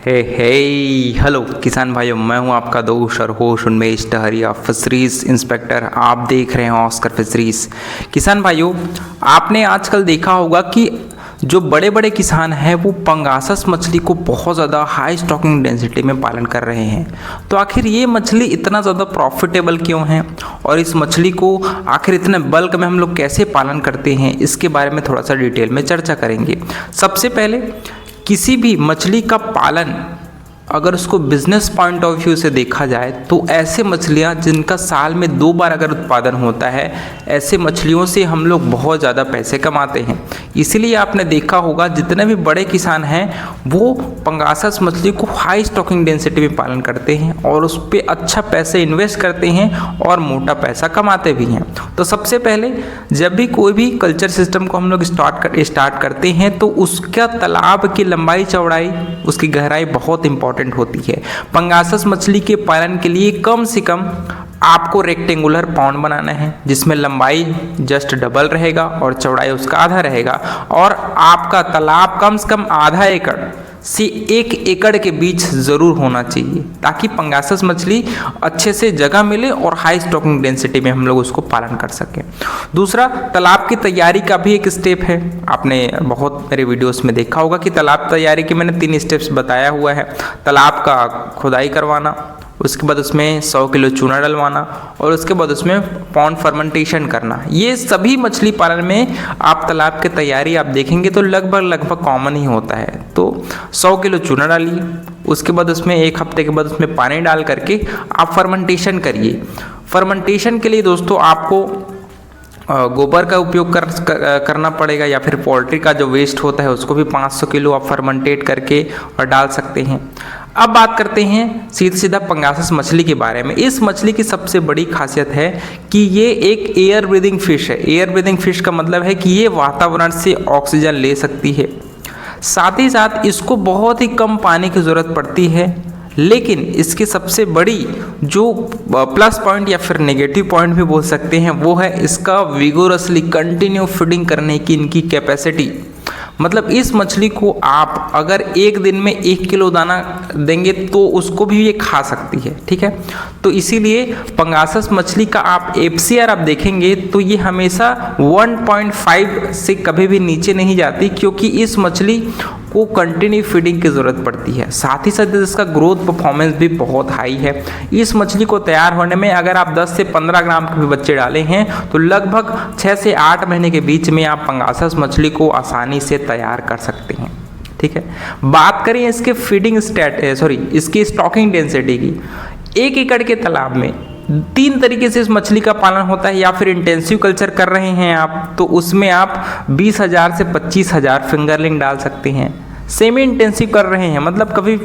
हे hello किसान भाइयों, मैं हूं आपका दोस्त और होस्ट उन्मेष टहरिया, फिशरीज इंस्पेक्टर। आप देख रहे हैं ऑस्कर फिशरीज। किसान भाइयों, आपने आजकल देखा होगा कि जो बड़े बड़े किसान हैं वो पंगासस मछली को बहुत ज़्यादा हाई स्टॉकिंग डेंसिटी में पालन कर रहे हैं। तो आखिर ये मछली इतना ज़्यादा प्रॉफिटेबल क्यों है और इस मछली को आखिर इतने बल्क में हम लोग कैसे पालन करते हैं, इसके बारे में थोड़ा सा डिटेल में चर्चा करेंगे। सबसे पहले किसी भी मछली का पालन अगर उसको बिजनेस पॉइंट ऑफ व्यू से देखा जाए तो ऐसे मछलियाँ जिनका साल में 2 बार अगर उत्पादन होता है, ऐसे मछलियों से हम लोग बहुत ज़्यादा पैसे कमाते हैं। इसीलिए आपने देखा होगा जितने भी बड़े किसान हैं वो पंगासस मछली को हाई स्टॉकिंग डेंसिटी में पालन करते हैं और उस पर अच्छा पैसे इन्वेस्ट करते हैं और मोटा पैसा कमाते भी हैं। तो सबसे पहले जब भी कोई भी कल्चर सिस्टम को हम लोग स्टार्ट करते हैं तो उसका तालाब की लंबाई चौड़ाई, उसकी गहराई बहुत इंपॉर्टेंट होती है। पंगासस मछली के पालन के लिए कम से कम आपको रेक्टेंगुलर पॉन्ड बनाना है जिसमें लंबाई जस्ट डबल रहेगा और चौड़ाई उसका आधा रहेगा, और आपका तालाब कम से कम आधा एकड़ से 1 एकड़ के बीच ज़रूर होना चाहिए ताकि पंगासस मछली अच्छे से जगह मिले और हाई स्टॉकिंग डेंसिटी में हम लोग उसको पालन कर सकें। दूसरा, तालाब की तैयारी का भी एक स्टेप है। आपने बहुत मेरे वीडियोस में देखा होगा कि तालाब तैयारी के मैंने 3 स्टेप्स बताया हुआ है। तालाब का खुदाई करवाना, उसके बाद उसमें 100 किलो चूना डलवाना और उसके बाद उसमें पॉन्ड फर्मेंटेशन करना। ये सभी मछली पालन में आप तालाब की तैयारी आप देखेंगे तो लगभग कॉमन ही होता है। तो 100 किलो चूना डालिए, उसके बाद उसमें 1 हफ्ते के बाद उसमें पानी डाल करके आप फर्मेंटेशन करिए। फर्मेंटेशन के लिए दोस्तों आपको गोबर का उपयोग करना पड़ेगा या फिर पोल्ट्री का जो वेस्ट होता है उसको भी 500 किलो आप फर्मेंटेट करके और डाल सकते हैं। अब बात करते हैं सीधा पंगासस मछली के बारे में। इस मछली की सबसे बड़ी खासियत है कि ये एक एयर ब्रीदिंग फिश है। एयर ब्रीदिंग फिश का मतलब है कि ये वातावरण से ऑक्सीजन ले सकती है। साथ ही साथ इसको बहुत ही कम पानी की ज़रूरत पड़ती है, लेकिन इसकी सबसे बड़ी जो प्लस पॉइंट या फिर नेगेटिव पॉइंट भी बोल सकते हैं वो है इसका विगोरसली कंटिन्यू फीडिंग करने की इनकी कैपेसिटी। मतलब इस मछली को आप अगर एक दिन में 1 किलो दाना देंगे तो उसको भी ये खा सकती है, ठीक है। तो इसीलिए पंगासस मछली का आप FCR आप देखेंगे तो ये हमेशा 1.5 से कभी भी नीचे नहीं जाती, क्योंकि इस मछली को कंटिन्यू फीडिंग की ज़रूरत पड़ती है। साथ ही साथ इसका ग्रोथ परफॉर्मेंस भी बहुत हाई है। इस मछली को तैयार होने में अगर आप 10 से 15 ग्राम के भी बच्चे डाले हैं तो लगभग 6 से 8 महीने के बीच में आप पंगासस मछली को आसानी से तैयार कर सकते हैं, ठीक है। बात करें इसके इसकी स्टॉकिंग डेंसिटी की। 1 एकड़ के तालाब में 3 तरीके से इस मछली का पालन होता है। या फिर इंटेंसिव कल्चर कर रहे हैं आप तो उसमें आप 20,000 से 25,000 फिंगरलिंग डाल सकते हैं। सेमी इंटेंसिव कर रहे हैं मतलब कभी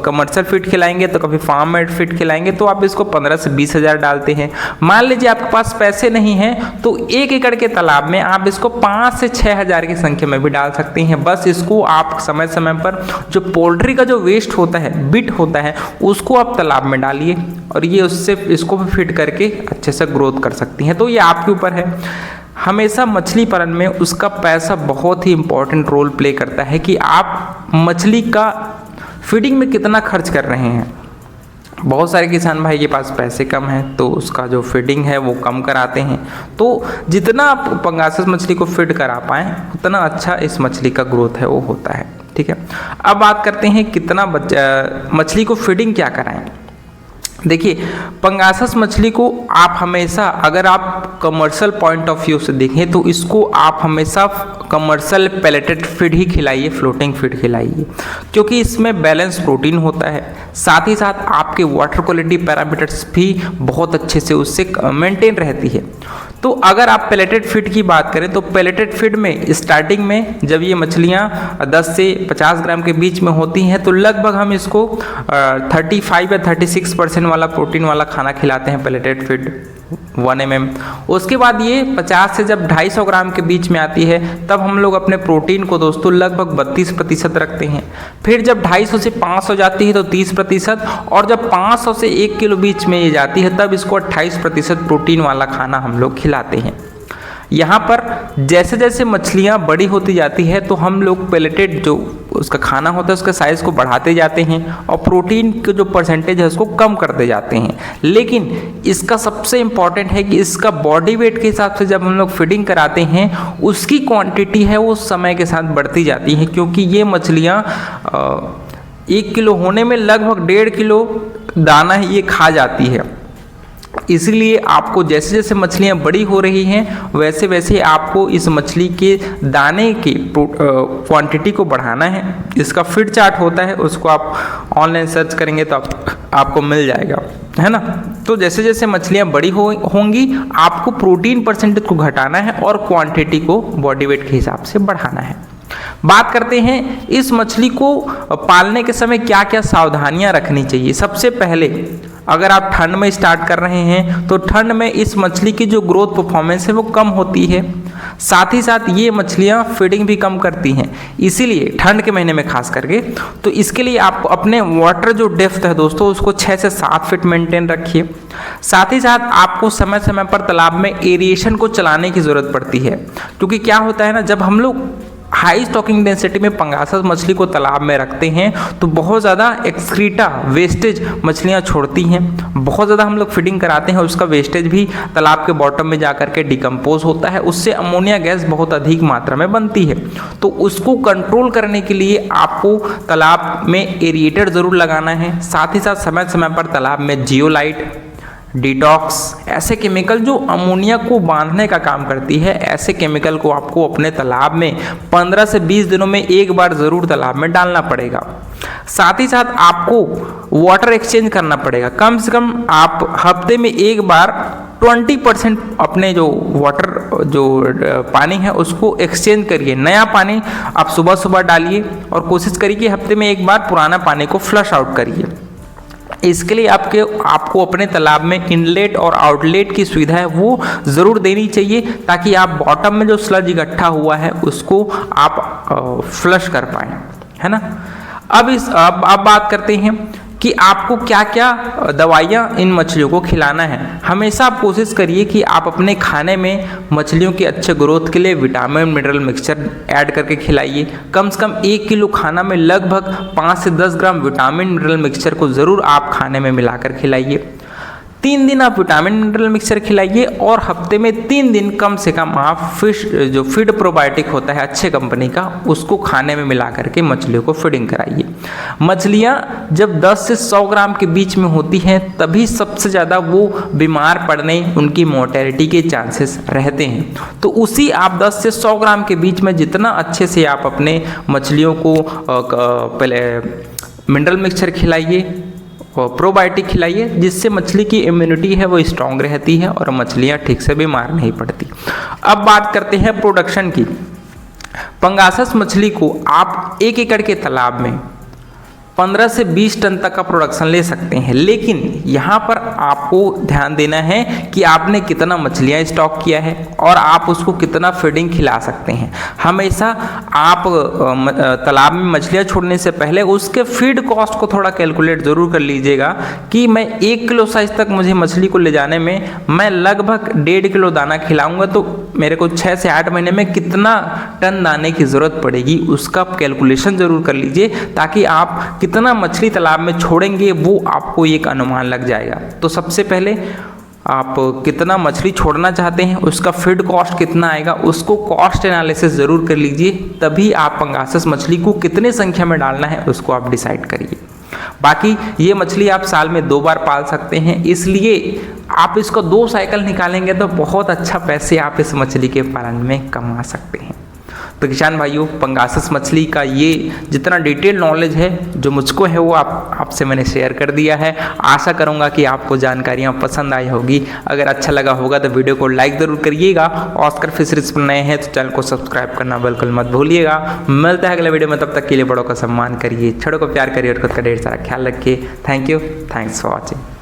कमर्शियल फीड खिलाएंगे तो कभी फार्म मेड फीड खिलाएंगे तो आप इसको 15 से 20,000 डालते हैं। मान लीजिए आपके पास पैसे नहीं हैं तो 1 एकड़ के तालाब में आप इसको 5 से 6,000 की संख्या में भी डाल सकते हैं। बस इसको आप समय समय पर जो पोल्ट्री का जो वेस्ट होता है, बिट होता है, उसको आप तालाब में डालिए और ये उससे इसको भी फीड करके अच्छे से ग्रोथ कर सकती हैं। तो ये आपके ऊपर है। हमेशा मछली पालन में उसका पैसा बहुत ही इम्पोर्टेंट रोल प्ले करता है कि आप मछली का फीडिंग में कितना खर्च कर रहे हैं। बहुत सारे किसान भाई के पास पैसे कम हैं तो उसका जो फीडिंग है वो कम कराते हैं। तो जितना आप पंगासस मछली को फीड करा पाएँ उतना अच्छा इस मछली का ग्रोथ है वो होता है, ठीक है। अब बात करते हैं कितना मछली को फीडिंग क्या कराएं। देखिए, पंगासस मछली को आप हमेशा अगर आप कमर्शियल पॉइंट ऑफ व्यू से देखें तो इसको आप हमेशा कमर्शियल पैलेटेड फीड ही खिलाइए, फ्लोटिंग फीड खिलाइए, क्योंकि इसमें बैलेंस प्रोटीन होता है। साथ ही साथ आपके वाटर क्वालिटी पैरामीटर्स भी बहुत अच्छे से उससे मेंटेन रहती है। तो अगर आप पैलेटेड फीड की बात करें तो पैलेटेड फीड में स्टार्टिंग में जब ये मछलियाँ 10 से 50 ग्राम के बीच में होती हैं तो लगभग हम इसको 35 या 36% वाला प्रोटीन वाला खाना खिलाते हैं, पैलेटेड फीड 1 mm। उसके बाद ये 50 से जब 250 ग्राम के बीच में आती है तब हम लोग अपने प्रोटीन को दोस्तों लगभग 32% रखते हैं। फिर जब 250 से 500 जाती है तो 30%, और जब 500 से 1 किलो बीच में ये जाती है तब इसको 28% प्रोटीन वाला खाना हम लोग खिलाते हैं। यहाँ पर जैसे जैसे मछलियाँ बड़ी होती जाती है तो हम लोग पेलेटेड जो उसका खाना होता है उसका साइज़ को बढ़ाते जाते हैं और प्रोटीन के जो परसेंटेज है उसको कम करते जाते हैं। लेकिन इसका सबसे इम्पॉर्टेंट है कि इसका बॉडी वेट के हिसाब से जब हम लोग फीडिंग कराते हैं उसकी क्वांटिटी है वो समय के साथ बढ़ती जाती है, क्योंकि ये मछलियाँ 1 किलो होने में लगभग 1.5 किलो दाना ये खा जाती है। इसलिए आपको जैसे जैसे मछलियाँ बड़ी हो रही हैं वैसे वैसे आपको इस मछली के दाने की क्वांटिटी को बढ़ाना है। इसका फीड चार्ट होता है, उसको आप ऑनलाइन सर्च करेंगे तो आपको मिल जाएगा, है ना। तो जैसे जैसे मछलियाँ बड़ी होंगी आपको प्रोटीन परसेंटेज को घटाना है और क्वांटिटी को बॉडी वेट के हिसाब से बढ़ाना है। बात करते हैं इस मछली को पालने के समय क्या क्या सावधानियां रखनी चाहिए। सबसे पहले अगर आप ठंड में स्टार्ट कर रहे हैं तो ठंड में इस मछली की जो ग्रोथ परफॉर्मेंस है वो कम होती है। साथ ही साथ ये मछलियां फीडिंग भी कम करती हैं, इसीलिए ठंड के महीने में खास करके। तो इसके लिए आप अपने वाटर जो डेप्थ है दोस्तों उसको 6 से 7 फीट मेंटेन रखिए। साथ ही साथ आपको समय समय पर तालाब में एरिएशन को चलाने की ज़रूरत पड़ती है, क्योंकि क्या होता है ना, जब हम लोग हाई स्टॉकिंग डेंसिटी में पंगासस मछली को तालाब में रखते हैं तो बहुत ज़्यादा एक्सक्रीटा वेस्टेज मछलियाँ छोड़ती हैं। बहुत ज़्यादा हम लोग फीडिंग कराते हैं, उसका वेस्टेज भी तालाब के बॉटम में जाकर के डिकम्पोज होता है, उससे अमोनिया गैस बहुत अधिक मात्रा में बनती है। तो उसको कंट्रोल करने के लिए आपको तालाब में एरिएटर ज़रूर लगाना है। साथ ही साथ समय समय पर तालाब में जियोलाइट, डिटॉक्स, ऐसे केमिकल जो अमोनिया को बांधने का काम करती है, ऐसे केमिकल को आपको अपने तालाब में 15 से 20 दिनों में एक बार ज़रूर तालाब में डालना पड़ेगा। साथ ही साथ आपको वाटर एक्सचेंज करना पड़ेगा। कम से कम आप हफ्ते में एक बार 20% अपने जो वाटर जो पानी है उसको एक्सचेंज करिए। नया पानी आप सुबह सुबह डालिए और कोशिश करिए कि हफ्ते में एक बार पुराना पानी को फ्लश आउट करिए। इसके लिए आपको अपने तालाब में इनलेट और आउटलेट की सुविधा है वो ज़रूर देनी चाहिए, ताकि आप बॉटम में जो स्लज इकट्ठा हुआ है उसको आप फ्लश कर पाएँ, है ना। अब बात करते हैं कि आपको क्या क्या दवाइयाँ इन मछलियों को खिलाना है। हमेशा आप कोशिश करिए कि आप अपने खाने में मछलियों के अच्छे ग्रोथ के लिए विटामिन मिनरल मिक्सचर ऐड करके खिलाइए। कम से कम 1 किलो खाना में लगभग 5 से 10 ग्राम विटामिन मिनरल मिक्सचर को ज़रूर आप खाने में मिलाकर खिलाइए। 3 दिन आप विटामिन मिनरल मिक्सचर खिलाइए और हफ्ते में 3 दिन कम से कम आप जो फीड प्रोबायोटिक होता है अच्छे कंपनी का उसको खाने में मिला करके मछलियों को फीडिंग कराइए। मछलियाँ जब 10 से 100 ग्राम के बीच में होती हैं तभी सबसे ज़्यादा वो बीमार पड़ने, उनकी मोर्टेलिटी के चांसेस रहते हैं। तो उसी आप 10 से 100 ग्राम के बीच में जितना अच्छे से आप अपने मछलियों को पहले मिनरल मिक्सचर खिलाइए और प्रोबायोटिक खिलाइए, जिससे मछली की इम्यूनिटी है वो स्ट्रांग रहती है और मछलियाँ ठीक से बीमार नहीं पड़ती। अब बात करते हैं प्रोडक्शन की। पंगासस मछली को आप 1 एकड़ के तालाब में 15 से 20 टन तक का प्रोडक्शन ले सकते हैं, लेकिन यहाँ पर आपको ध्यान देना है कि आपने कितना मछलियाँ स्टॉक किया है और आप उसको कितना फीडिंग खिला सकते हैं। हमेशा आप तालाब में मछलियाँ छोड़ने से पहले उसके फीड कॉस्ट को थोड़ा कैलकुलेट ज़रूर कर लीजिएगा कि मैं 1 किलो साइज तक मुझे मछली को ले जाने में मैं लगभग 1.5 किलो दाना खिलाऊंगा, तो मेरे को 6 से 8 महीने में कितना टन दाने की ज़रूरत पड़ेगी उसका कैलकुलेशन ज़रूर कर लीजिए, ताकि आप कितना मछली तालाब में छोड़ेंगे वो आपको एक अनुमान लग जाएगा। तो सबसे पहले आप कितना मछली छोड़ना चाहते हैं, उसका फीड कॉस्ट कितना आएगा, उसको कॉस्ट एनालिसिस ज़रूर कर लीजिए, तभी आप पंगासस मछली को कितने संख्या में डालना है उसको आप डिसाइड करिए। बाकी ये मछली आप साल में 2 बार पाल सकते हैं, इसलिए आप इसको 2 साइकिल निकालेंगे तो बहुत अच्छा पैसे आप इस मछली के पालन में कमा सकते हैं। तो किसान भाइयों, पंगासस मछली का ये जितना डिटेल नॉलेज है जो मुझको है वो आपसे मैंने शेयर कर दिया है। आशा करूँगा कि आपको जानकारियाँ पसंद आई होगी। अगर अच्छा लगा होगा तो वीडियो को लाइक ज़रूर करिएगा। ऑस्कर फिशरीज पर नए हैं तो चैनल को सब्सक्राइब करना बिल्कुल मत भूलिएगा। मिलता है अगले वीडियो में, तब तक के लिए बड़ों का सम्मान करिए, छोटों को प्यार करिए और खुद का ढेर सारा ख्याल रखिए। Thank you, thanks for watching.